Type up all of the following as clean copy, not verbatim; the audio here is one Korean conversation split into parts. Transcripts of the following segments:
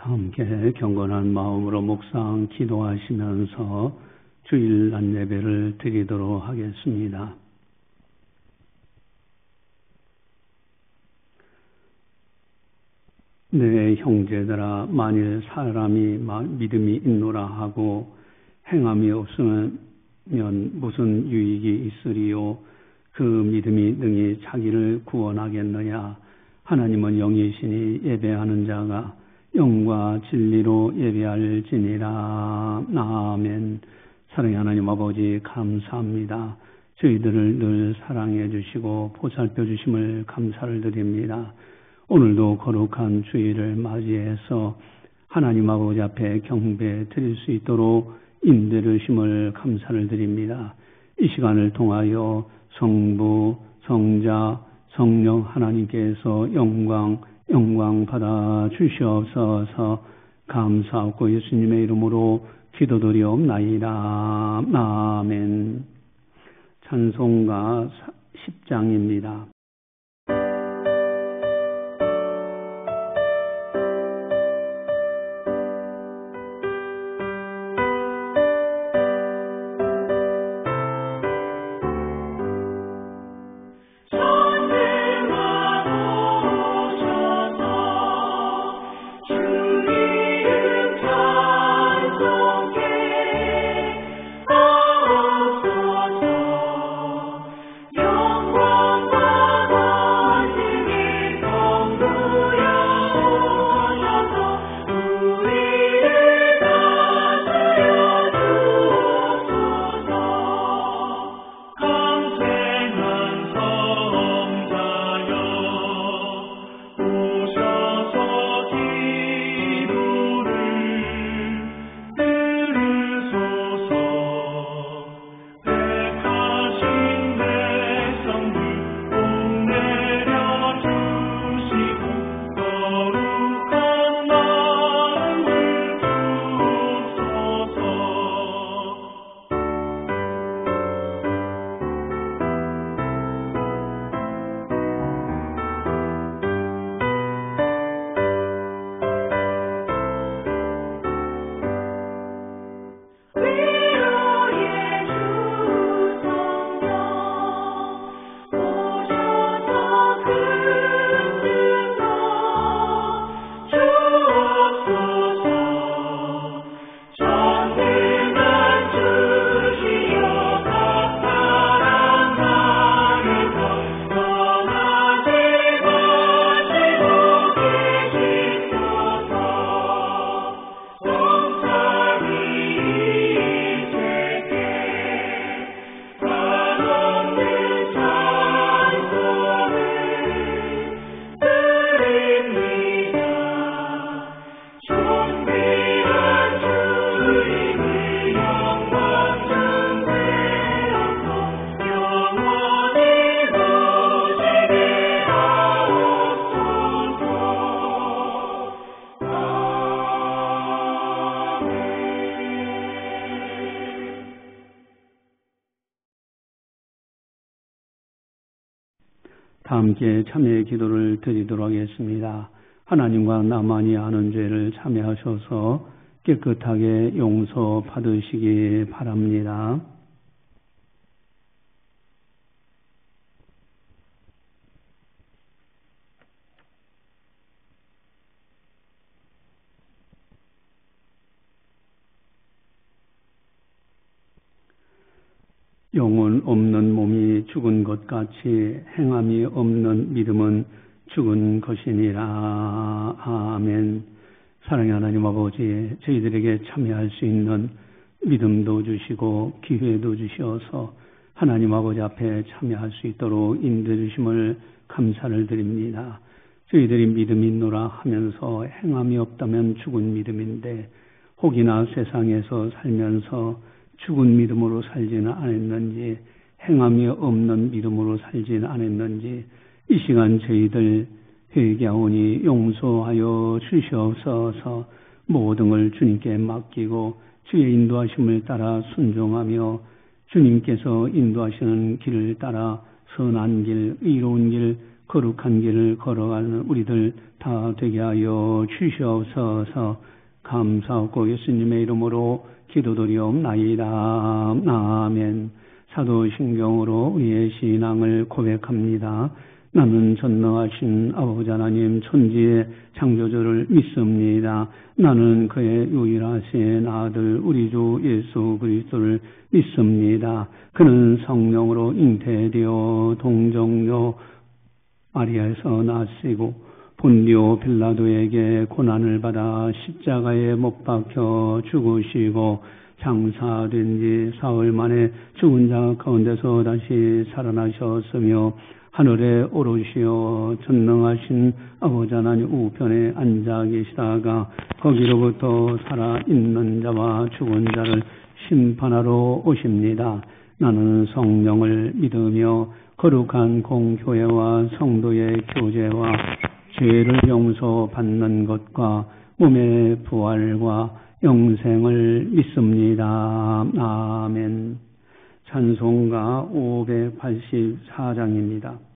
함께 경건한 마음으로 묵상 기도하시면서 주일 낮 예배를 드리도록 하겠습니다. 내 형제들아, 만일 사람이 믿음이 있노라 하고 행함이 없으면 무슨 유익이 있으리요? 그 믿음이 능히 자기를 구원하겠느냐? 하나님은 영이시니 예배하는 자가 영과 진리로 예배할지니라. 아멘. 사랑의 하나님 아버지, 감사합니다. 저희들을 늘 사랑해 주시고 보살펴 주심을 감사를 드립니다. 오늘도 거룩한 주일을 맞이해서 하나님 아버지 앞에 경배 드릴 수 있도록 인도해 주심을 감사를 드립니다. 이 시간을 통하여 성부, 성자, 성령 하나님께서 영광 받아 주시옵소서. 감사하고 예수님의 이름으로 기도드리옵나이다. 아멘. 찬송가 10장입니다. 함께 참회의 기도를 드리도록 하겠습니다. 하나님과 나만이 아는 죄를 참회하셔서 깨끗하게 용서 받으시기 바랍니다. 영혼 없는 몸이 죽은 것 같이 행함이 없는 믿음은 죽은 것이니라. 아멘. 사랑의 하나님 아버지, 저희들에게 참여할 수 있는 믿음도 주시고 기회도 주시어서 하나님 아버지 앞에 참여할 수 있도록 인도해 주심을 감사를 드립니다. 저희들이 믿음이 있노라 하면서 행함이 없다면 죽은 믿음인데 혹이나 세상에서 살면서 죽은 믿음으로 살지는 않았는지, 행함이 없는 믿음으로 살지는 않았는지 이 시간 저희들 회개하오니 용서하여 주시옵소서. 모든 걸 주님께 맡기고 주의 인도하심을 따라 순종하며 주님께서 인도하시는 길을 따라 선한 길, 의로운 길, 거룩한 길을 걸어가는 우리들 다 되게 하여 주시옵소서. 감사하고 예수님의 이름으로 기도드리옵나이다. 아멘. 사도신경으로 우리의 신앙을 고백합니다. 나는 전능하신 아버지 하나님 천지의 창조주를 믿습니다. 나는 그의 유일하신 아들 우리 주 예수 그리스도를 믿습니다. 그는 성령으로 잉태되어 동정녀 마리아에서 나시고 본디오 빌라도에게 고난을 받아 십자가에 못 박혀 죽으시고 장사된 지 사흘 만에 죽은 자 가운데서 다시 살아나셨으며 하늘에 오르시어 전능하신 아버지 하나님 우편에 앉아 계시다가 거기로부터 살아있는 자와 죽은 자를 심판하러 오십니다. 나는 성령을 믿으며 거룩한 공교회와 성도의 교제와 죄를 용서받는 것과 몸의 부활과 영생을 믿습니다. 아멘. 찬송가 584장입니다.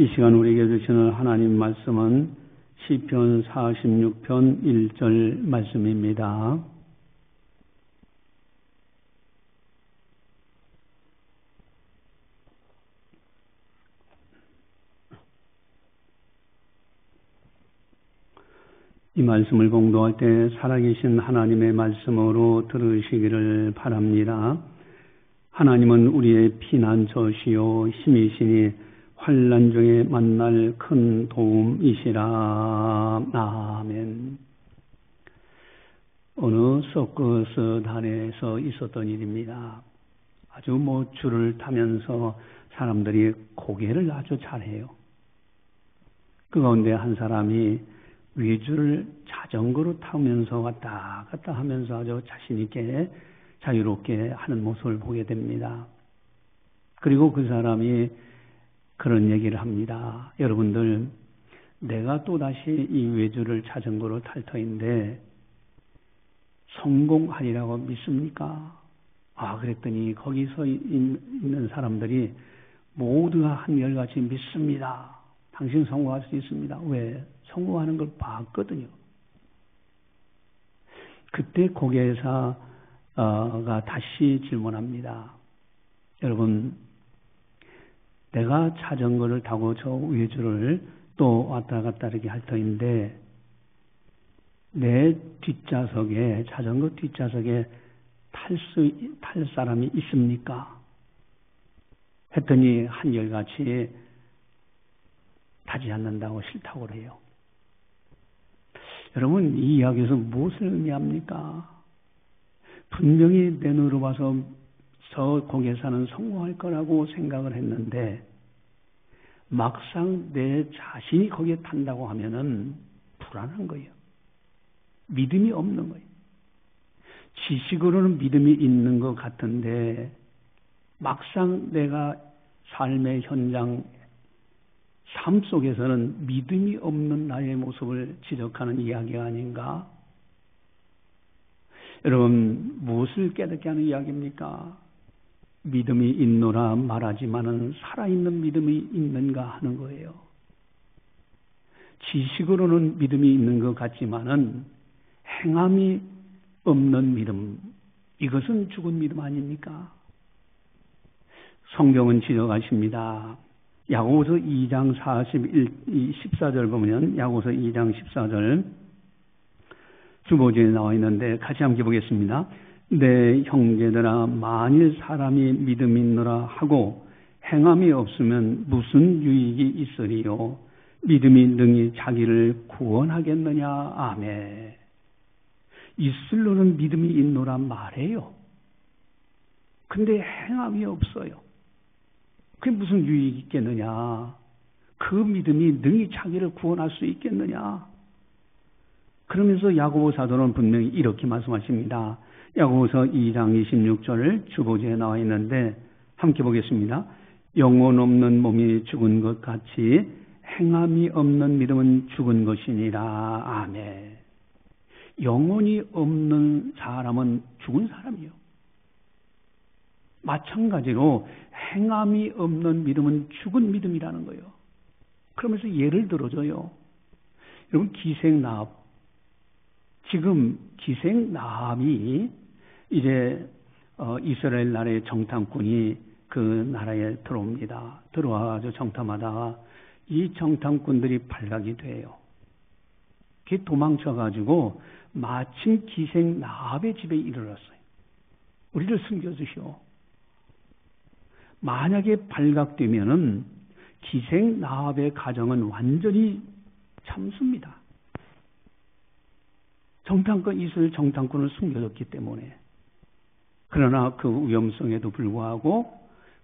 이 시간 우리에게 주시는 하나님 말씀은 시편 46편 1절 말씀입니다. 이 말씀을 공독할 때 살아계신 하나님의 말씀으로 들으시기를 바랍니다. 하나님은 우리의 피난처시요 힘이시니 환난 중에 만날 큰 도움이시라. 아멘. 어느 서커스 단에서 있었던 일입니다. 아주 줄을 타면서 사람들이 고개를 아주 잘해요. 그 가운데 한 사람이 외줄을 자전거로 타면서 왔다 갔다 하면서 아주 자신있게 자유롭게 하는 모습을 보게 됩니다. 그리고 그 사람이 그런 얘기를 합니다. 여러분들, 내가 또다시 이 외줄을 자전거로 탈 터인데 성공하리라고 믿습니까? 그랬더니 거기서 있는 사람들이 모두가 한결같이 믿습니다. 당신 성공할 수 있습니다. 왜? 성공하는 걸 봤거든요. 그때 고개사가 다시 질문합니다. 여러분, 내가 자전거를 타고 저 외줄을 또 왔다 갔다 이렇게 할 터인데 내 뒷좌석에, 자전거 뒷좌석에 탈 사람이 있습니까? 했더니 한결같이 타지 않는다고 싫다고 그래요. 여러분, 이 이야기에서 무엇을 의미합니까? 분명히 내 눈으로 봐서 저 고개사는 성공할 거라고 생각을 했는데 막상 내 자신이 거기에 탄다고 하면은 불안한 거예요. 믿음이 없는 거예요. 지식으로는 믿음이 있는 것 같은데 막상 내가 삶의 현장, 삶 속에서는 믿음이 없는 나의 모습을 지적하는 이야기가 아닌가? 여러분, 무엇을 깨닫게 하는 이야기입니까? 믿음이 있노라 말하지만은 살아있는 믿음이 있는가 하는 거예요. 지식으로는 믿음이 있는 것 같지만은 행함이 없는 믿음, 이것은 죽은 믿음 아닙니까? 성경은 지적하십니다. 야고보서 2장 14절 보면 야고보서 2장 14절 주보지에 나와 있는데 같이 함께 보겠습니다. 내 형제들아, 만일 사람이 믿음이 있노라 하고 행함이 없으면 무슨 유익이 있으리요? 믿음이 능히 자기를 구원하겠느냐? 아멘. 입술로는 믿음이 있노라 말해요. 근데 행함이 없어요. 그게 무슨 유익이 있겠느냐? 그 믿음이 능히 자기를 구원할 수 있겠느냐? 그러면서 야고보 사도는 분명히 이렇게 말씀하십니다. 야고보서 2장 26절 주보지에 나와 있는데 함께 보겠습니다. 영혼 없는 몸이 죽은 것 같이 행함이 없는 믿음은 죽은 것이니라. 아멘. 영혼이 없는 사람은 죽은 사람이요. 마찬가지로 행함이 없는 믿음은 죽은 믿음이라는 거예요. 그러면서 예를 들어줘요. 여러분, 기생나합. 지금 기생나합이 이제 이스라엘 나라의 정탐꾼이 그 나라에 들어옵니다. 들어와가지고 정탐하다가 이 정탐꾼들이 발각이 돼요. 그게 도망쳐가지고 마침 기생나합의 집에 이르렀어요. 우리를 숨겨주시오. 만약에 발각되면은 기생나합의 가정은 완전히 참습니다. 이스라엘 정탐꾼을 숨겨줬기 때문에. 그러나 그 위험성에도 불구하고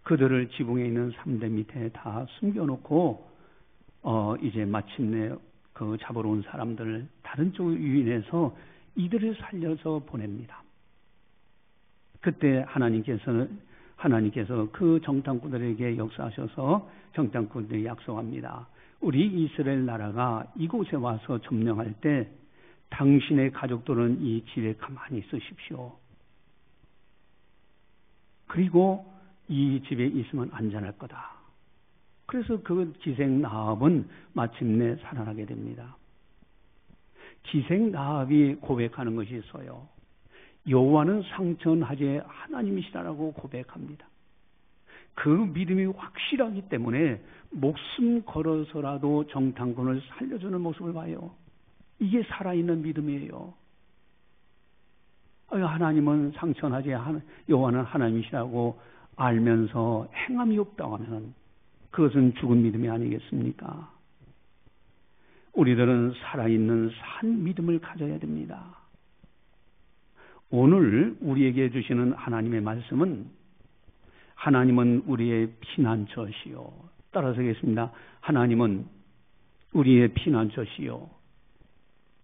그들을 지붕에 있는 3대 밑에 다 숨겨놓고 이제 마침내 그 잡으러 온 사람들을 다른 쪽으로 유인해서 이들을 살려서 보냅니다. 그때 하나님께서 그 정탐꾼들에게 역사하셔서 정탐꾼들이 약속합니다. 우리 이스라엘 나라가 이곳에 와서 점령할 때 당신의 가족들은 이 집에 가만히 있으십시오. 그리고 이 집에 있으면 안전할 거다. 그래서 그 기생나합은 마침내 살아나게 됩니다. 기생나합이 고백하는 것이 있어요. 여호와는 상천하제 하나님이시라고 고백합니다. 그 믿음이 확실하기 때문에 목숨 걸어서라도 정탐꾼을 살려주는 모습을 봐요. 이게 살아있는 믿음이에요. 하나님은 상천하제 여호와는 하나님이시라고 알면서 행함이 없다고 하면 그것은 죽은 믿음이 아니겠습니까? 우리들은 살아있는 산 믿음을 가져야 됩니다. 오늘 우리에게 주시는 하나님의 말씀은 하나님은 우리의 피난처시요. 따라서 하겠습니다. 하나님은 우리의 피난처시요.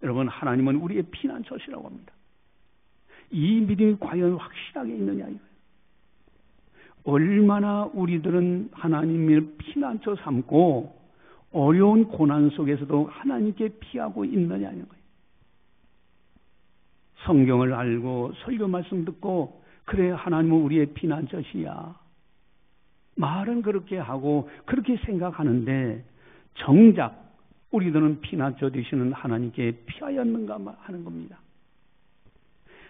여러분, 하나님은 우리의 피난처시라고 합니다. 이 믿음이 과연 확실하게 있느냐 이거예요. 얼마나 우리들은 하나님을 피난처 삼고 어려운 고난 속에서도 하나님께 피하고 있느냐는 거예요. 성경을 알고 설교 말씀 듣고 그래 하나님은 우리의 피난처시야. 말은 그렇게 하고 그렇게 생각하는데 정작 우리들은 피난처 되시는 하나님께 피하였는가 하는 겁니다.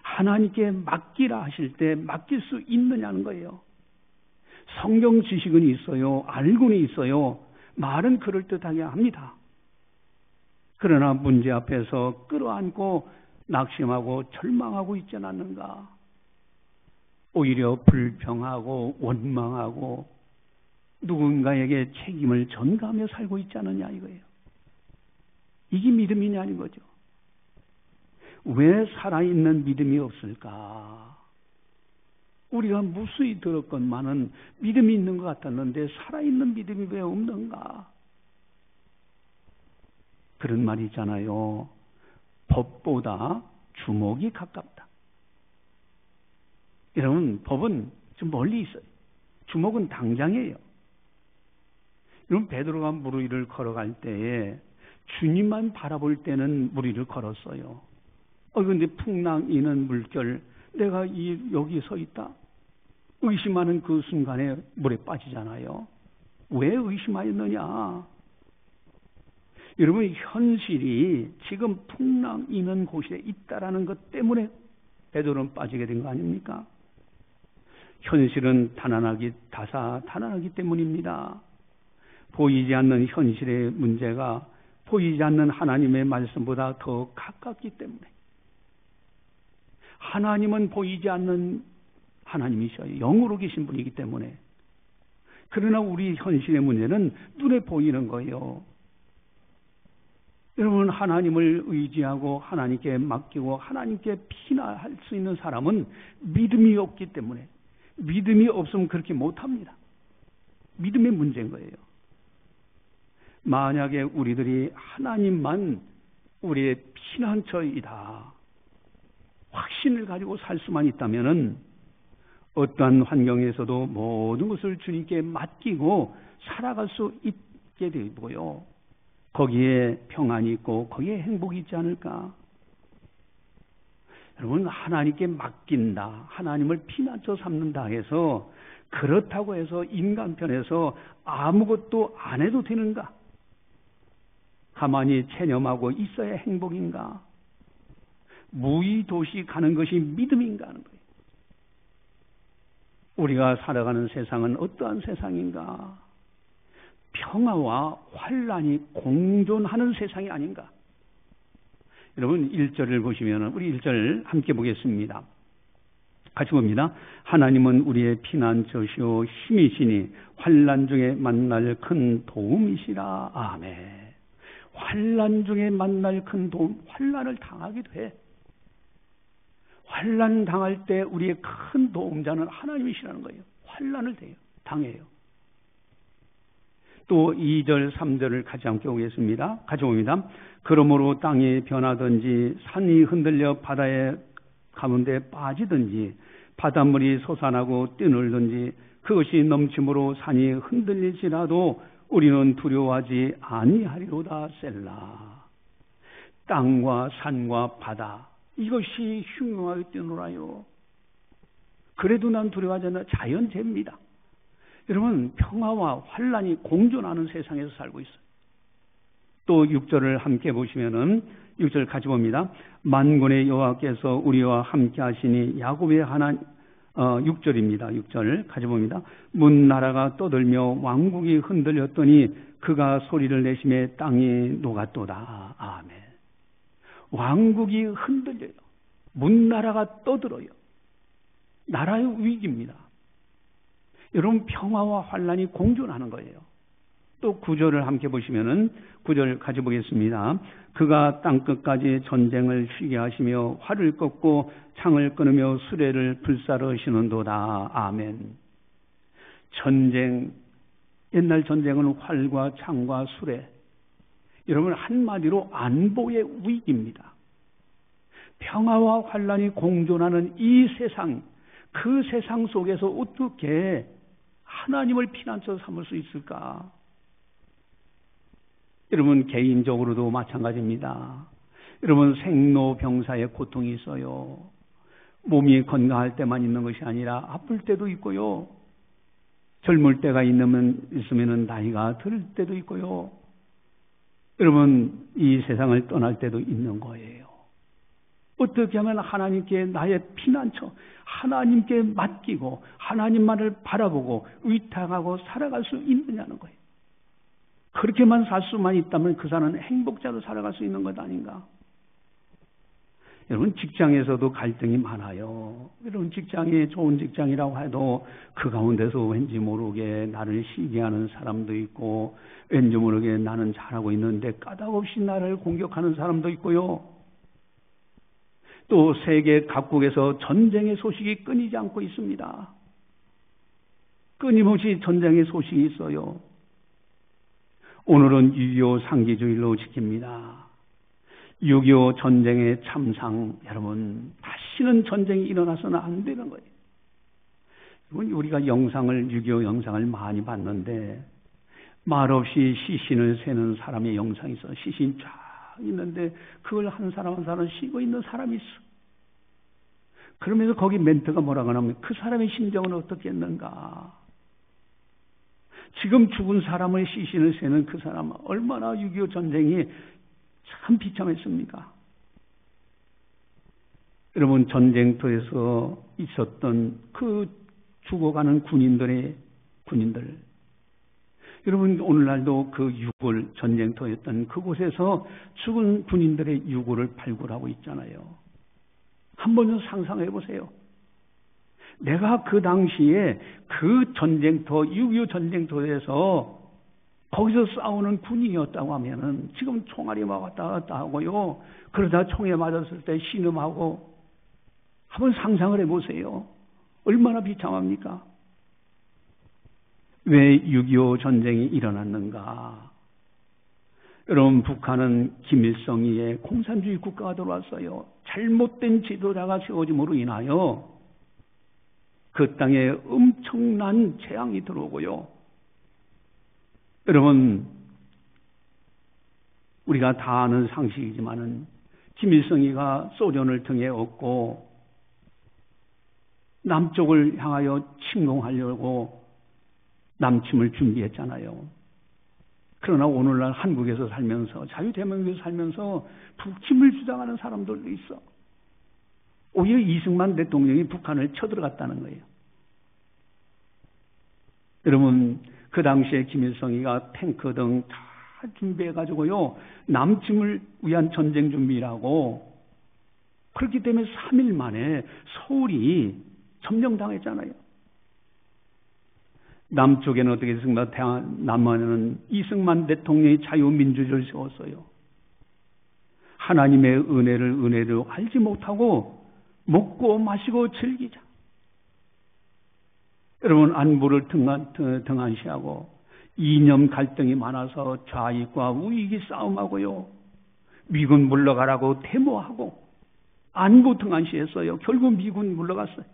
하나님께 맡기라 하실 때 맡길 수 있느냐는 거예요. 성경 지식은 있어요. 알고는 있어요. 말은 그럴듯하게 합니다. 그러나 문제 앞에서 끌어안고 낙심하고 절망하고 있지는 않는가. 오히려 불평하고 원망하고 누군가에게 책임을 전가하며 살고 있지 않느냐 이거예요. 이게 믿음이냐는 거죠. 왜 살아있는 믿음이 없을까? 우리가 무수히 들었건만은 믿음이 있는 것 같았는데 살아있는 믿음이 왜 없는가? 그런 말이 있잖아요. 법보다 주먹이 가깝다. 여러분, 법은 좀 멀리 있어요. 주먹은 당장이에요. 여러분, 베드로가 물 위를 걸어갈 때에 주님만 바라볼 때는 물 위를 걸었어요. 그런데 풍랑이는 물결, 내가 여기 서 있다. 의심하는 그 순간에 물에 빠지잖아요. 왜 의심하였느냐? 여러분, 현실이 지금 풍랑이는 곳에 있다라는 것 때문에 베드로는 빠지게 된 거 아닙니까? 현실은 다사다난하기 때문입니다. 보이지 않는 현실의 문제가 보이지 않는 하나님의 말씀보다 더 가깝기 때문에. 하나님은 보이지 않는 하나님이셔요. 영으로 계신 분이기 때문에. 그러나 우리 현실의 문제는 눈에 보이는 거예요. 여러분, 하나님을 의지하고 하나님께 맡기고 하나님께 피난할 수 있는 사람은 믿음이 없기 때문에, 믿음이 없으면 그렇게 못합니다. 믿음의 문제인 거예요. 만약에 우리들이 하나님만 우리의 피난처이다, 확신을 가지고 살 수만 있다면은 어떠한 환경에서도 모든 것을 주님께 맡기고 살아갈 수 있게 되고요. 거기에 평안이 있고 거기에 행복이 있지 않을까? 여러분, 하나님께 맡긴다, 하나님을 피난처 삼는다 해서 그렇다고 해서 인간 편에서 아무것도 안 해도 되는가? 가만히 체념하고 있어야 행복인가? 무의도시 가는 것이 믿음인가 하는 거예요. 우리가 살아가는 세상은 어떠한 세상인가? 평화와 환란이 공존하는 세상이 아닌가? 여러분, 1절을 보시면 우리 1절 함께 보겠습니다. 같이 봅니다. 하나님은 우리의 피난처시오 힘이시니 환란 중에 만날 큰 도움이시라. 아멘. 환란 중에 만날 큰 도움, 환란을 당하기도 해. 환란 당할 때 우리의 큰 도움자는 하나님이시라는 거예요. 환란을 당해요. 또 2절, 3절을 같이 함께 보겠습니다. 같이 봅니다. 그러므로 땅이 변하든지 산이 흔들려 바다의 가운데 빠지든지 바닷물이 솟아나고 뛰놀든지 그것이 넘침으로 산이 흔들릴지라도 우리는 두려워하지 아니하리로다. 셀라. 땅과 산과 바다, 이것이 흉흉하게 뛰놀아요. 그래도 난 두려워하지 않아. 자연재해입니다. 여러분, 평화와 환란이 공존하는 세상에서 살고 있어요. 또 6절을 함께 보시면은 6절 같이 봅니다. 만군의 여호와께서 우리와 함께 하시니 야곱의 하나님. 6절입니다. 6절 같이 봅니다. 문 나라가 떠들며 왕국이 흔들렸더니 그가 소리를 내심에 땅이 녹았도다. 아멘. 왕국이 흔들려요. 문 나라가 떠들어요. 나라의 위기입니다. 여러분, 평화와 환란이 공존하는 거예요. 또 9절을 함께 보시면은 9절 가져보겠습니다. 그가 땅끝까지 전쟁을 쉬게 하시며 활을 꺾고 창을 끊으며 수레를 불사르시는도다. 아멘. 전쟁, 옛날 전쟁은 활과 창과 수레. 여러분, 한마디로 안보의 위기입니다. 평화와 환란이 공존하는 이 세상, 그 세상 속에서 어떻게 하나님을 피난처 삼을 수 있을까? 여러분, 개인적으로도 마찬가지입니다. 여러분, 생로병사의 고통이 있어요. 몸이 건강할 때만 있는 것이 아니라 아플 때도 있고요. 젊을 때가 있으면 나이가 들 때도 있고요. 여러분, 이 세상을 떠날 때도 있는 거예요. 어떻게 하면 하나님께 나의 피난처, 하나님께 맡기고 하나님만을 바라보고 의탁하고 살아갈 수 있느냐는 거예요. 그렇게만 살 수만 있다면 그 사람은 행복자로 살아갈 수 있는 것 아닌가? 여러분, 직장에서도 갈등이 많아요. 여러분, 직장이 좋은 직장이라고 해도 그 가운데서 왠지 모르게 나를 시기하는 사람도 있고, 왠지 모르게 나는 잘하고 있는데 까닭없이 나를 공격하는 사람도 있고요. 또 세계 각국에서 전쟁의 소식이 끊이지 않고 있습니다. 끊임없이 전쟁의 소식이 있어요. 오늘은 6.25 상기주일로 지킵니다. 6.25 전쟁의 참상, 여러분, 다시는 전쟁이 일어나서는 안 되는 거예요. 우리가 6.25 영상을 많이 봤는데, 말없이 시신을 세는 사람의 영상이 있어. 시신 쫙 있는데, 그걸 한 사람 한 사람 쉬고 있는 사람이 있어. 그러면서 거기 멘트가 뭐라고 하냐면, 그 사람의 심정은 어떻겠는가? 지금 죽은 사람의 시신을 세는 그 사람, 얼마나 6.25 전쟁이 참 비참했습니까? 여러분, 전쟁터에서 있었던 그 죽어가는 군인들, 여러분, 오늘날도 그 유골, 전쟁터였던 그곳에서 죽은 군인들의 유골을 발굴하고 있잖아요. 한번 좀 상상해 보세요. 내가 그 당시에 그 전쟁터, 6.25 전쟁터에서 거기서 싸우는 군인이었다고 하면은 지금 총알이 막 왔다 갔다 하고요. 그러다 총에 맞았을 때 신음하고 한번 상상을 해보세요. 얼마나 비참합니까? 왜 6.25 전쟁이 일어났는가? 여러분, 북한은 김일성이의 공산주의 국가가 들어왔어요. 잘못된 지도자가 세워짐으로 인하여 그 땅에 엄청난 재앙이 들어오고요. 여러분, 우리가 다 아는 상식이지만은 김일성이가 소련을 등에 업고 남쪽을 향하여 침공하려고 남침을 준비했잖아요. 그러나 오늘날 한국에서 살면서, 자유대한민국에서 살면서 북침을 주장하는 사람들도 있어. 오히려 이승만 대통령이 북한을 쳐들어갔다는 거예요. 여러분, 그 당시에 김일성이가 탱크 등 다 준비해가지고요, 남침을 위한 전쟁 준비라고, 그렇기 때문에 3일 만에 서울이 점령당했잖아요. 남쪽에는 어떻게 했습니까? 남한에는 이승만 대통령이 자유민주주의를 세웠어요. 하나님의 은혜를 알지 못하고 먹고 마시고 즐기자. 여러분, 안보를 등한시하고 이념 갈등이 많아서 좌익과 우익이 싸움하고요. 미군 물러가라고 데모하고 안보 등한시했어요. 결국 미군 물러갔어요.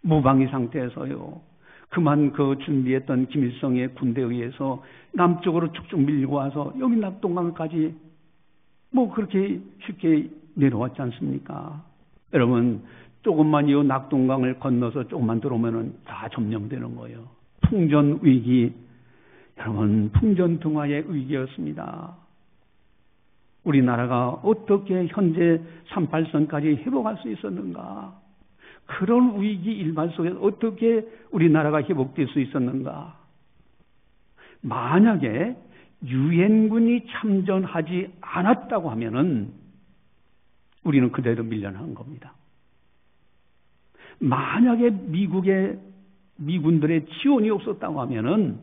무방위 상태에서요. 그만 그 준비했던 김일성의 군대에 의해서 남쪽으로 쭉쭉 밀고 와서 여기 낙동강까지 뭐 그렇게 쉽게 내려왔지 않습니까? 여러분, 조금만 이 낙동강을 건너서 조금만 들어오면은 다 점령되는 거예요. 풍전 위기, 여러분, 풍전등화의 위기였습니다. 우리나라가 어떻게 현재 38선까지 회복할 수 있었는가? 그런 위기 일반 속에서 어떻게 우리나라가 회복될 수 있었는가? 만약에 유엔군이 참전하지 않았다고 하면은 우리는 그대로 밀려나는 겁니다. 만약에 미군들의 지원이 없었다고 하면은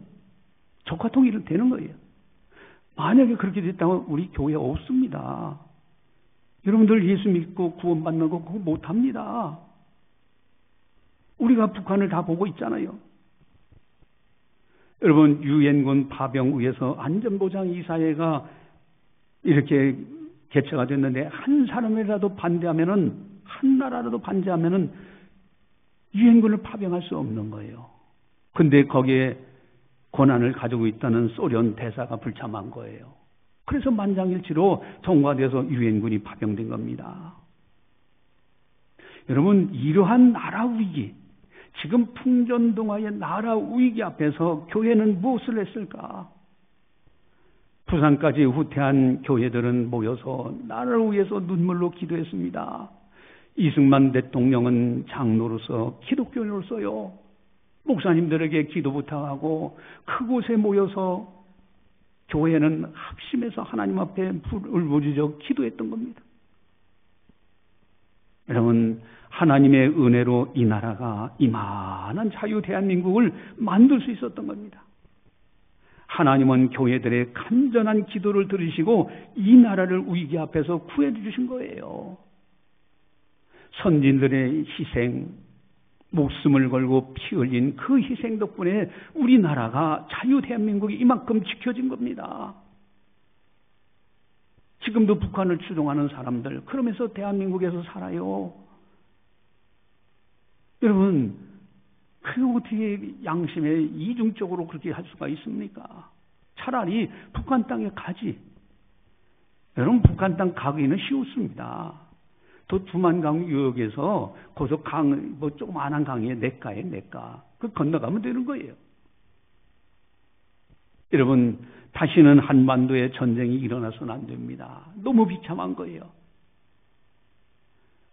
조카 통일은 되는 거예요. 만약에 그렇게 됐다면 우리 교회 없습니다. 여러분들 예수 믿고 구원받는 거 그거 못합니다. 우리가 북한을 다 보고 있잖아요. 여러분, 유엔군 파병 위에서 안전보장 이사회가 이렇게 개최가 됐는데 한 사람이라도 반대하면은, 한 나라라도 반대하면은 유엔군을 파병할 수 없는 거예요. 근데 거기에 권한을 가지고 있다는 소련 대사가 불참한 거예요. 그래서 만장일치로 통과돼서 유엔군이 파병된 겁니다. 여러분, 이러한 나라 위기, 지금 풍전등화의 나라 위기 앞에서 교회는 무엇을 했을까? 부산까지 후퇴한 교회들은 모여서 나라를 위해서 눈물로 기도했습니다. 이승만 대통령은 장로로서 기독교인으로서요, 목사님들에게 기도 부탁하고 그곳에 모여서 교회는 합심해서 하나님 앞에 울부짖어 기도했던 겁니다. 여러분, 하나님의 은혜로 이 나라가 이만한 자유 대한민국을 만들 수 있었던 겁니다. 하나님은 교회들의 간절한 기도를 들으시고 이 나라를 위기 앞에서 구해 주신 거예요. 선진들의 희생, 목숨을 걸고 피 흘린 그 희생 덕분에 우리나라가 자유 대한민국이 이만큼 지켜진 겁니다. 지금도 북한을 추종하는 사람들, 그러면서 대한민국에서 살아요. 여러분, 그 어떻게 양심에 이중적으로 그렇게 할 수가 있습니까? 차라리 북한 땅에 가지. 여러분, 북한 땅 가기는 쉬웠습니다. 또 두만강 유역에서 고속 강, 뭐 조그만한 강에 내가에 내가. 그 건너가면 되는 거예요. 여러분, 다시는 한반도에 전쟁이 일어나서는 안 됩니다. 너무 비참한 거예요.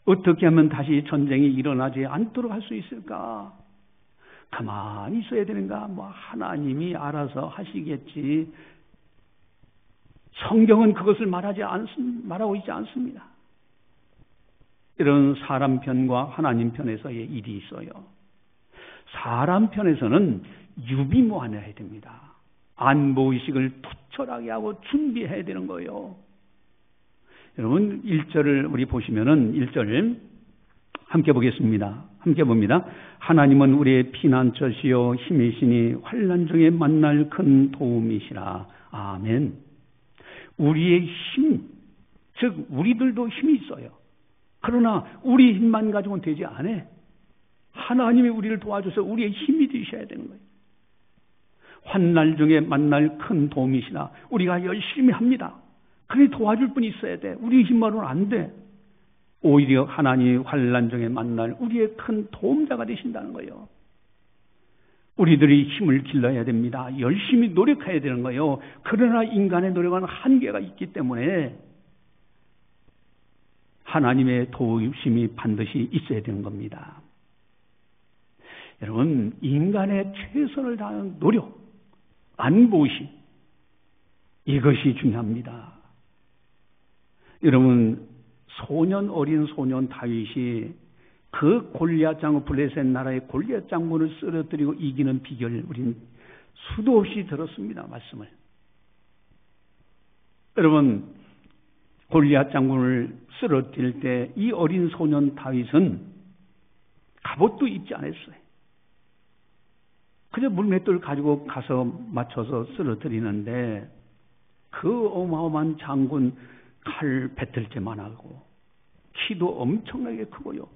어떻게 하면 다시 전쟁이 일어나지 않도록 할 수 있을까? 가만히 있어야 되는가? 뭐 하나님이 알아서 하시겠지. 성경은 그것을 말하고 있지 않습니다. 이런 사람 편과 하나님 편에서의 일이 있어요. 사람 편에서는 유비무환해야 됩니다. 안보의식을 투철하게 하고 준비해야 되는 거예요. 여러분, 1절을 우리 보시면은 1절 함께 보겠습니다. 함께 봅니다. 하나님은 우리의 피난처시요 힘이시니 환난 중에 만날 큰 도움이시라. 아멘. 우리의 힘, 즉 우리들도 힘이 있어요. 그러나 우리 힘만 가지고는 되지 않아. 하나님이 우리를 도와줘서 우리의 힘이 되셔야 되는 거예요. 환난 중에 만날 큰 도움이시라. 우리가 열심히 합니다. 그래 도와줄 분이 있어야 돼. 우리 힘만으로는 안 돼. 오히려 하나님이 환난 중에 만날 우리의 큰 도움자가 되신다는 거예요. 우리들이 힘을 길러야 됩니다. 열심히 노력해야 되는 거예요. 그러나 인간의 노력은 한계가 있기 때문에 하나님의 도우심이 반드시 있어야 되는 겁니다. 여러분, 인간의 최선을 다하는 노력, 안보의식, 이것이 중요합니다. 여러분, 어린 소년 다윗이 그 골리앗 장군, 블레셋 나라의 골리앗 장군을 쓰러뜨리고 이기는 비결을 우리는 수도 없이 들었습니다. 말씀을. 여러분, 골리앗 장군을 쓰러뜨릴 때 이 어린 소년 다윗은 갑옷도 입지 않았어요. 그저 물맷돌을 가지고 가서 맞춰서 쓰러뜨리는데 그 어마어마한 장군 칼 배틀째만 하고 키도 엄청나게 크고요.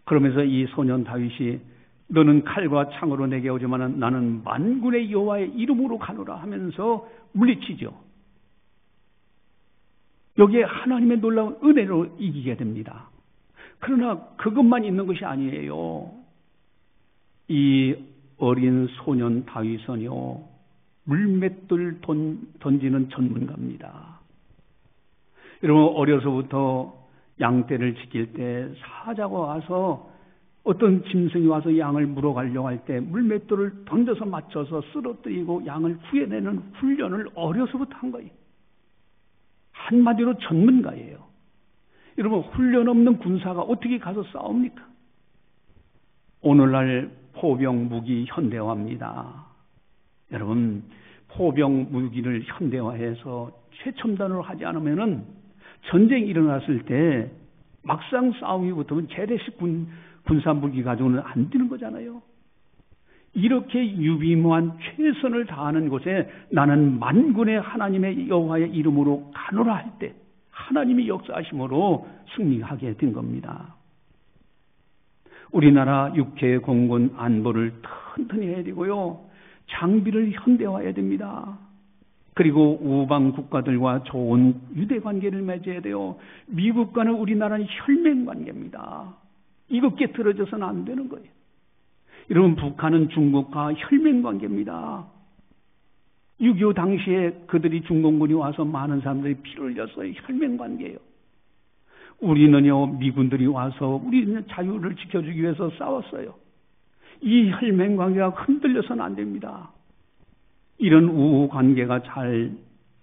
그러면서 이 소년 다윗이 너는 칼과 창으로 내게 오지만 나는 만군의 여호와의 이름으로 가노라 하면서 물리치죠. 여기에 하나님의 놀라운 은혜로 이기게 됩니다. 그러나 그것만 있는 것이 아니에요. 이 어린 소년 다윗은요, 물맷돌 던지는 전문가입니다. 여러분, 어려서부터 양떼를 지킬 때 사자가 와서 어떤 짐승이 와서 양을 물어가려고 할 때 물맷돌을 던져서 맞춰서 쓰러뜨리고 양을 구해내는 훈련을 어려서부터 한 거예요. 한마디로 전문가예요. 여러분, 훈련 없는 군사가 어떻게 가서 싸웁니까? 오늘날 포병 무기 현대화입니다. 여러분, 포병 무기를 현대화해서 최첨단으로 하지 않으면은 전쟁이 일어났을 때 막상 싸움이 붙으면 재래식 군사 무기 가지고는 안 되는 거잖아요. 이렇게 유비무한 최선을 다하는 곳에 나는 만군의 하나님의 여호와의 이름으로 가노라 할 때 하나님이 역사하심으로 승리하게 된 겁니다. 우리나라 육해 공군 안보를 튼튼히 해야 되고요. 장비를 현대화해야 됩니다. 그리고 우방 국가들과 좋은 유대 관계를 맺어야 돼요. 미국과는 우리나라는 혈맹 관계입니다. 이거 깨트려져서는 안 되는 거예요. 여러분, 북한은 중국과 혈맹 관계입니다. 6.25 당시에 그들이 중공군이 와서 많은 사람들이 피를 흘렸어요. 혈맹 관계예요. 우리는요, 미군들이 와서 우리는 자유를 지켜주기 위해서 싸웠어요. 이 혈맹 관계가 흔들려서는 안 됩니다. 이런 우호 관계가 잘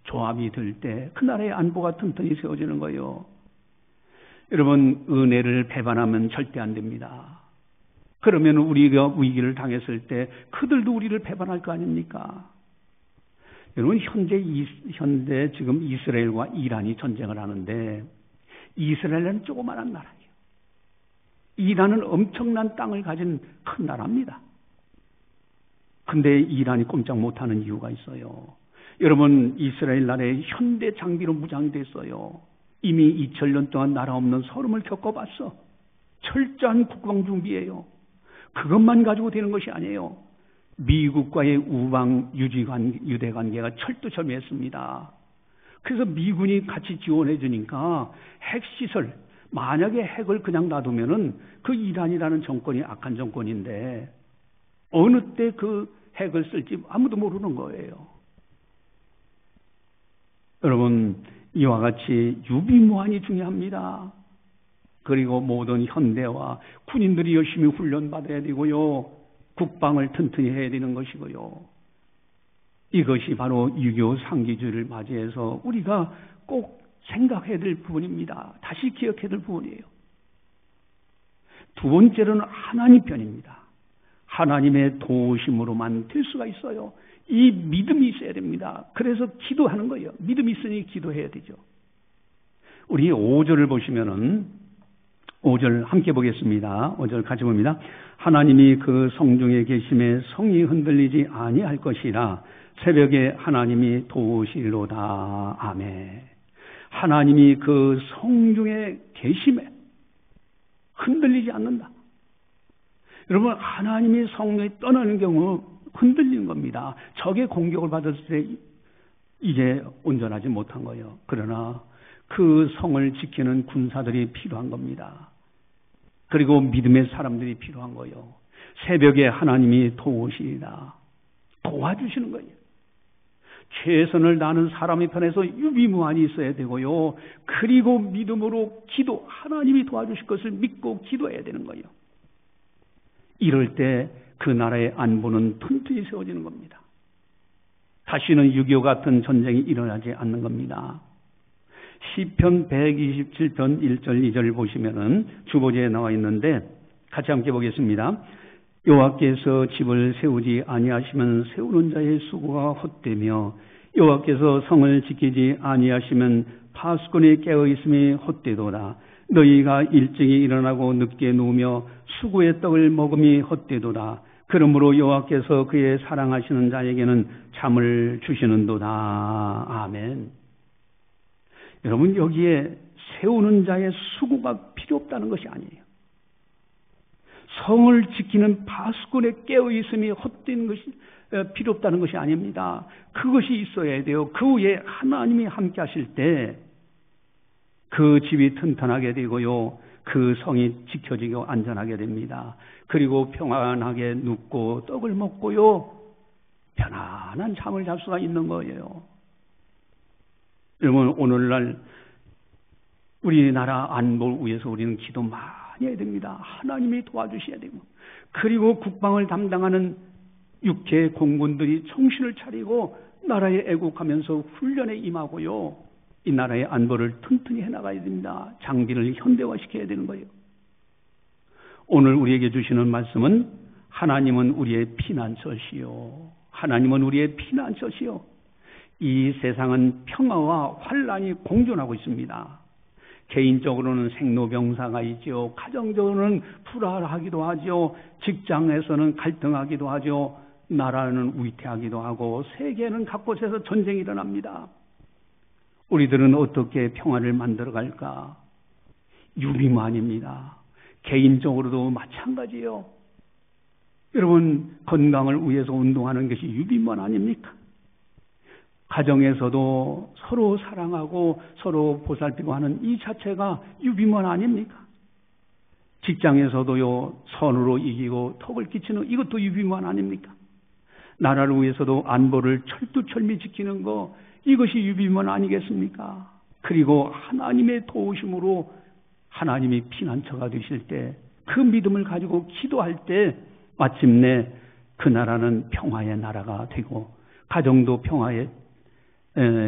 조합이 될 때 그 나라의 안보가 튼튼히 세워지는 거예요. 여러분, 은혜를 배반하면 절대 안 됩니다. 그러면 우리가 위기를 당했을 때 그들도 우리를 배반할 거 아닙니까? 여러분, 현재 지금 이스라엘과 이란이 전쟁을 하는데 이스라엘은 조그마한 나라예요. 이란은 엄청난 땅을 가진 큰 나라입니다. 근데 이란이 꼼짝 못하는 이유가 있어요. 여러분, 이스라엘 나라에 현대 장비로 무장됐어요. 이미 2000년 동안 나라 없는 서름을 겪어봤어. 철저한 국방 준비예요. 그것만 가지고 되는 것이 아니에요. 미국과의 우방 유대 관계가 철두철미했습니다. 그래서 미군이 같이 지원해 주니까 핵시설, 만약에 핵을 그냥 놔두면은 그 이란이라는 정권이 악한 정권인데 어느 때 그 핵을 쓸지 아무도 모르는 거예요. 여러분, 이와 같이 유비무환이 중요합니다. 그리고 모든 현대와 군인들이 열심히 훈련받아야 되고요. 국방을 튼튼히 해야 되는 것이고요. 이것이 바로 6.25 상기주의를 맞이해서 우리가 꼭 생각해야 될 부분입니다. 다시 기억해야 될 부분이에요. 두 번째로는 하나님 편입니다. 하나님의 도우심으로만 될 수가 있어요. 이 믿음이 있어야 됩니다. 그래서 기도하는 거예요. 믿음이 있으니 기도해야 되죠. 우리 5절을 보시면은 5절 함께 보겠습니다. 5절 같이 봅니다. 하나님이 그 성중에 계심에 성이 흔들리지 아니할 것이라 새벽에 하나님이 도우시리로다. 아멘. 하나님이 그 성중에 계심에 흔들리지 않는다. 여러분, 하나님이 성령이 떠나는 경우 흔들리는 겁니다. 적의 공격을 받았을 때 이제 온전하지 못한 거예요. 그러나 그 성을 지키는 군사들이 필요한 겁니다. 그리고 믿음의 사람들이 필요한 거예요. 새벽에 하나님이 도우시리라. 도와주시는 거예요. 최선을 다하는 사람의 편에서 유비무환이 있어야 되고요. 그리고 믿음으로 기도, 하나님이 도와주실 것을 믿고 기도해야 되는 거예요. 이럴 때 그 나라의 안보는 튼튼히 세워지는 겁니다. 다시는 6.25 같은 전쟁이 일어나지 않는 겁니다. 시편 127편 1절 2절을 보시면은 주보지에 나와 있는데 같이 함께 보겠습니다. 여호와께서 집을 세우지 아니하시면 세우는 자의 수고가 헛되며 여호와께서 성을 지키지 아니하시면 파수꾼이 깨어 있음이 헛되도다. 너희가 일찍이 일어나고 늦게 누우며 수고의 떡을 먹음이 헛되도다. 그러므로 여호와께서 그의 사랑하시는 자에게는 잠을 주시는도다. 아멘. 여러분, 여기에 세우는 자의 수고가 필요 없다는 것이 아니에요. 성을 지키는 파수꾼의 깨어있음이 헛된 것이 필요 없다는 것이 아닙니다. 그것이 있어야 돼요. 그 후에 하나님이 함께 하실 때 그 집이 튼튼하게 되고요. 그 성이 지켜지고 안전하게 됩니다. 그리고 평안하게 눕고 떡을 먹고요. 편안한 잠을 잘 수가 있는 거예요. 여러분, 오늘날 우리나라 안보를 위해서 우리는 기도 많이 해야 됩니다. 하나님이 도와주셔야 되고, 그리고 국방을 담당하는 육해 공군들이 정신을 차리고 나라에 애국하면서 훈련에 임하고요. 이 나라의 안보를 튼튼히 해나가야 됩니다. 장비를 현대화시켜야 되는 거예요. 오늘 우리에게 주시는 말씀은 하나님은 우리의 피난처시요 하나님은 우리의 피난처시요. 이 세상은 평화와 환란이 공존하고 있습니다. 개인적으로는 생로병사가 있죠. 가정적으로는 불화하기도 하죠. 직장에서는 갈등하기도 하죠. 나라는 위태하기도 하고 세계는 각곳에서 전쟁이 일어납니다. 우리들은 어떻게 평화를 만들어갈까? 유비만입니다. 개인적으로도 마찬가지예요. 여러분, 건강을 위해서 운동하는 것이 유비만 아닙니까? 가정에서도 서로 사랑하고 서로 보살피고 하는 이 자체가 유비만 아닙니까? 직장에서도요, 선으로 이기고 덕을 끼치는 이것도 유비만 아닙니까? 나라를 위해서도 안보를 철두철미 지키는 거, 이것이 유비만 아니겠습니까? 그리고 하나님의 도우심으로 하나님이 피난처가 되실 때, 그 믿음을 가지고 기도할 때 마침내 그 나라는 평화의 나라가 되고, 가정도 평화의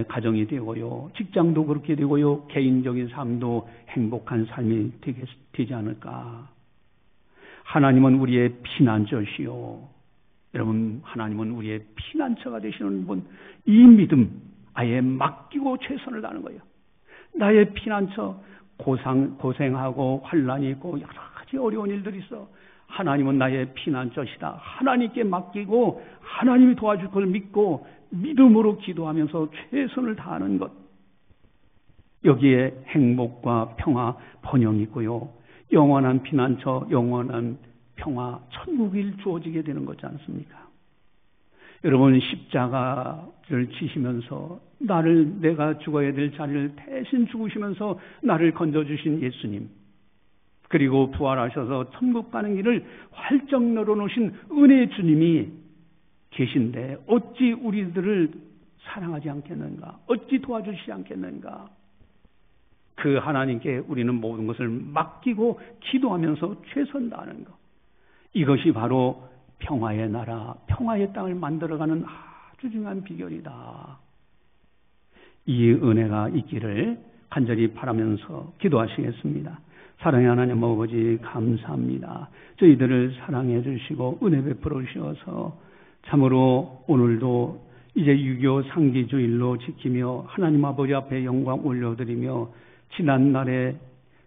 가정이 되고요, 직장도 그렇게 되고요, 개인적인 삶도 행복한 삶이 되지 않을까. 하나님은 우리의 피난처시요. 여러분, 하나님은 우리의 피난처가 되시는 분, 이 믿음 아예 맡기고 최선을 다하는 거예요. 나의 피난처, 고생하고 환란이 있고 여러 가지 어려운 일들이 있어. 하나님은 나의 피난처시다. 하나님께 맡기고 하나님이 도와줄 걸 믿고 믿음으로 기도하면서 최선을 다하는 것. 여기에 행복과 평화, 번영이 있고요. 영원한 피난처, 영원한 평화, 천국이 주어지게 되는 거지 않습니까? 여러분, 십자가를 지시면서 내가 죽어야 될 자리를 대신 죽으시면서 나를 건져주신 예수님, 그리고 부활하셔서 천국 가는 길을 활짝 열어놓으신 은혜의 주님이 계신데 어찌 우리들을 사랑하지 않겠는가? 어찌 도와주시지 않겠는가? 그 하나님께 우리는 모든 것을 맡기고 기도하면서 최선 다하는 것. 이것이 바로 평화의 나라, 평화의 땅을 만들어가는 아주 중요한 비결이다. 이 은혜가 있기를 간절히 바라면서 기도하시겠습니다. 사랑의 하나님 아버지, 감사합니다. 저희들을 사랑해 주시고 은혜 베풀어 주셔서 참으로 오늘도 이제 유교 상기주일로 지키며 하나님 아버지 앞에 영광 올려드리며 지난날에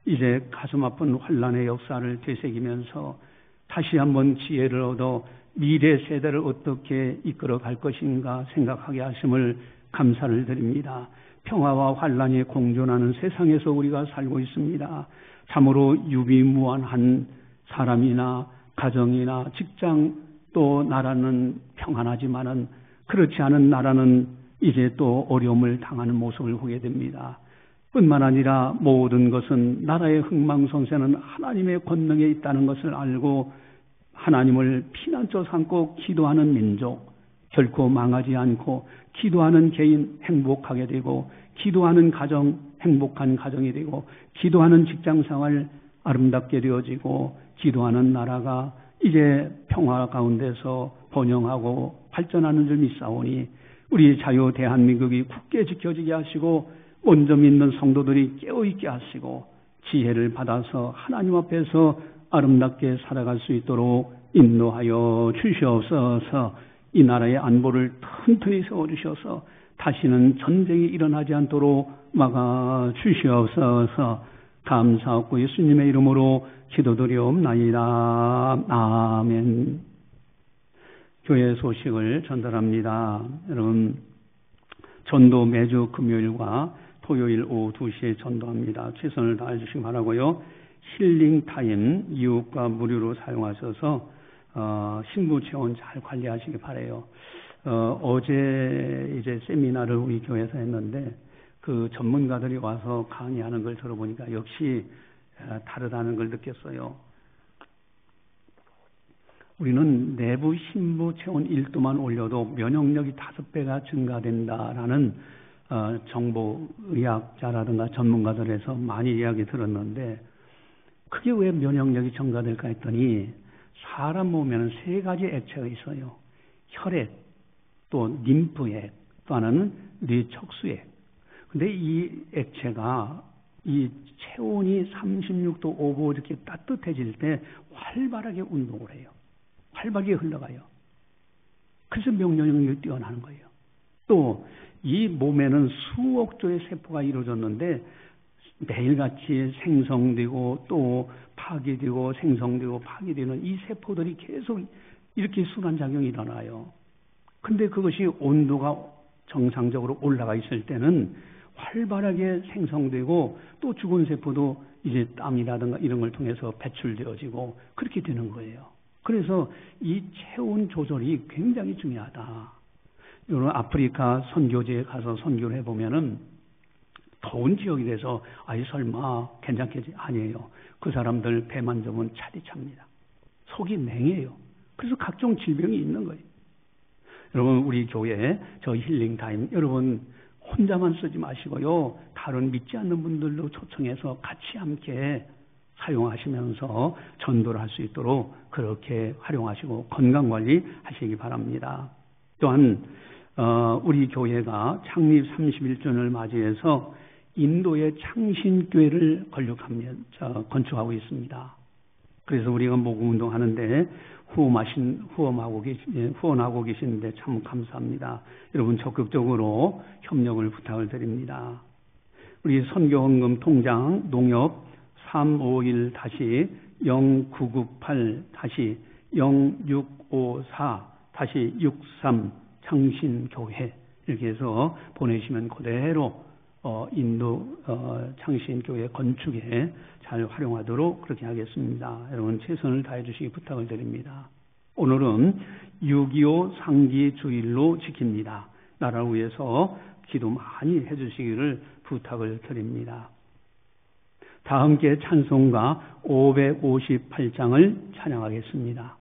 이제 가슴 아픈 환란의 역사를 되새기면서 다시 한번 지혜를 얻어 미래 세대를 어떻게 이끌어 갈 것인가 생각하게 하심을 감사를 드립니다. 평화와 환란이 공존하는 세상에서 우리가 살고 있습니다. 참으로 유비무환한 사람이나 가정이나 직장 또 나라는 평안하지만은 그렇지 않은 나라는 이제 또 어려움을 당하는 모습을 보게 됩니다. 뿐만 아니라 모든 것은 나라의 흥망성쇠는 하나님의 권능에 있다는 것을 알고 하나님을 피난처 삼고 기도하는 민족, 결코 망하지 않고 기도하는 개인 행복하게 되고 기도하는 가정 행복한 가정이 되고 기도하는 직장생활 아름답게 되어지고 기도하는 나라가 이제 평화 가운데서 번영하고 발전하는 줄 믿사오니 우리 자유 대한민국이 굳게 지켜지게 하시고 먼저 믿는 성도들이 깨어있게 하시고 지혜를 받아서 하나님 앞에서 아름답게 살아갈 수 있도록 인도하여 주시옵소서. 이 나라의 안보를 튼튼히 세워주셔서 다시는 전쟁이 일어나지 않도록 막아 주시옵소서. 감사하고 예수님의 이름으로 기도드리옵나이다. 아멘. 교회 소식을 전달합니다. 여러분, 전도 매주 금요일과 토요일 오후 2시에 전도합니다. 최선을 다해 주시기 바라고요. 힐링타임 이웃과 무료로 사용하셔서 신부 체온 잘 관리하시기 바라요. 어제 이제 세미나를 우리 교회에서 했는데 그 전문가들이 와서 강의하는 걸 들어보니까 역시 다르다는 걸 느꼈어요. 우리는 내부 신부 체온 1도만 올려도 면역력이 5배가 증가된다라는 정보의학자라든가 전문가들에서 많이 이야기 들었는데 그게 왜 면역력이 증가될까 했더니 사람 몸에는 3가지 액체가 있어요. 혈액, 또 림프액, 또 하나는 뇌척수액. 근데 이 액체가 이 체온이 36도 5분 이렇게 따뜻해질 때 활발하게 운동을 해요. 활발하게 흘러가요. 그래서 명령력이 뛰어나는 거예요. 또 이 몸에는 수억 조의 세포가 이루어졌는데 매일같이 생성되고 또 파괴되고 생성되고 파괴되는 이 세포들이 계속 이렇게 순환작용이 일어나요. 근데 그것이 온도가 정상적으로 올라가 있을 때는 활발하게 생성되고 또 죽은 세포도 이제 땀이라든가 이런 걸 통해서 배출되어지고 그렇게 되는 거예요. 그래서 이 체온 조절이 굉장히 중요하다. 여러분 아프리카 선교지에 가서 선교를 해보면은 더운 지역이 돼서 아이 설마 괜찮겠지? 아니에요. 그 사람들 배만 접으면 차디찹니다. 속이 맹해요. 그래서 각종 질병이 있는 거예요. 여러분 우리 교회 저 힐링타임 여러분 혼자만 쓰지 마시고요. 다른 믿지 않는 분들도 초청해서 같이 함께 사용하시면서 전도를 할 수 있도록 그렇게 활용하시고 건강관리 하시기 바랍니다. 또한 우리 교회가 창립 31주년을 맞이해서 인도의 창신교회를 건축하고 있습니다. 그래서 우리가 모금운동 하는데 후원하고 계시는데 참 감사합니다. 여러분 적극적으로 협력을 부탁을 드립니다. 우리 선교헌금 통장 농협 351-0998-0654-63 창신교회 이렇게 해서 보내시면 그대로 인도 창신교회 건축에 잘 활용하도록 그렇게 하겠습니다. 여러분 최선을 다해 주시기 부탁을 드립니다. 오늘은 6.25 상기 주일로 지킵니다. 나라를 위해서 기도 많이 해주시기를 부탁을 드립니다. 다 함께 찬송가 558장을 찬양하겠습니다.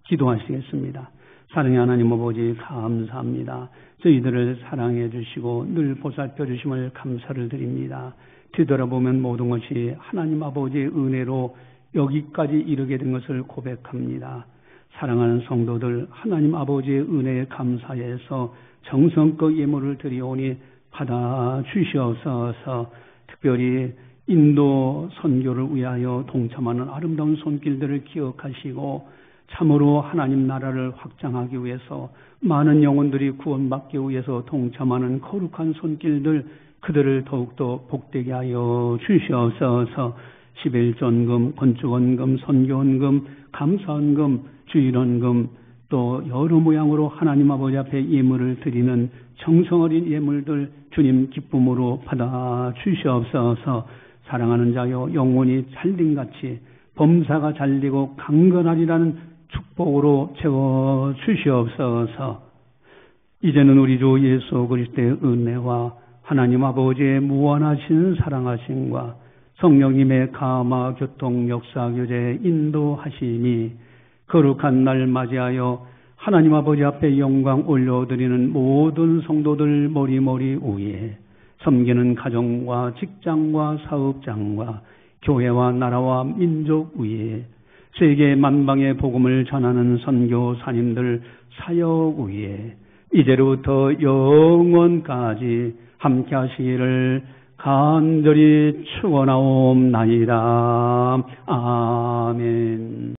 기도하시겠습니다. 사랑의 하나님 아버지 감사합니다. 저희들을 사랑해 주시고 늘 보살펴 주심을 감사를 드립니다. 뒤돌아보면 모든 것이 하나님 아버지의 은혜로 여기까지 이르게 된 것을 고백합니다. 사랑하는 성도들 하나님 아버지의 은혜에 감사해서 정성껏 예물을 드리오니 받아 주시옵소서. 특별히 인도 선교를 위하여 동참하는 아름다운 손길들을 기억하시고 참으로 하나님 나라를 확장하기 위해서 많은 영혼들이 구원받기 위해서 동참하는 거룩한 손길들 그들을 더욱더 복되게 하여 주시옵소서. 11전금, 건축원금, 선교원금, 감사원금, 주일원금 또 여러 모양으로 하나님 아버지 앞에 예물을 드리는 정성어린 예물들 주님 기쁨으로 받아 주시옵소서. 사랑하는 자여 영혼이 잘됨같이 범사가 잘되고 강건하리라는 축복으로 채워 주시옵소서. 이제는 우리 주 예수 그리스도의 은혜와 하나님 아버지의 무한하신 사랑하심과 성령님의 감화 교통 역사 교제 인도하심이 거룩한 날 맞이하여 하나님 아버지 앞에 영광 올려드리는 모든 성도들 머리머리 위에 섬기는 가정과 직장과 사업장과 교회와 나라와 민족 위에 세계 만방의 복음을 전하는 선교사님들 사역 위에 이제로부터 영원까지 함께 하시기를 간절히 축원하옵나이다. 아멘.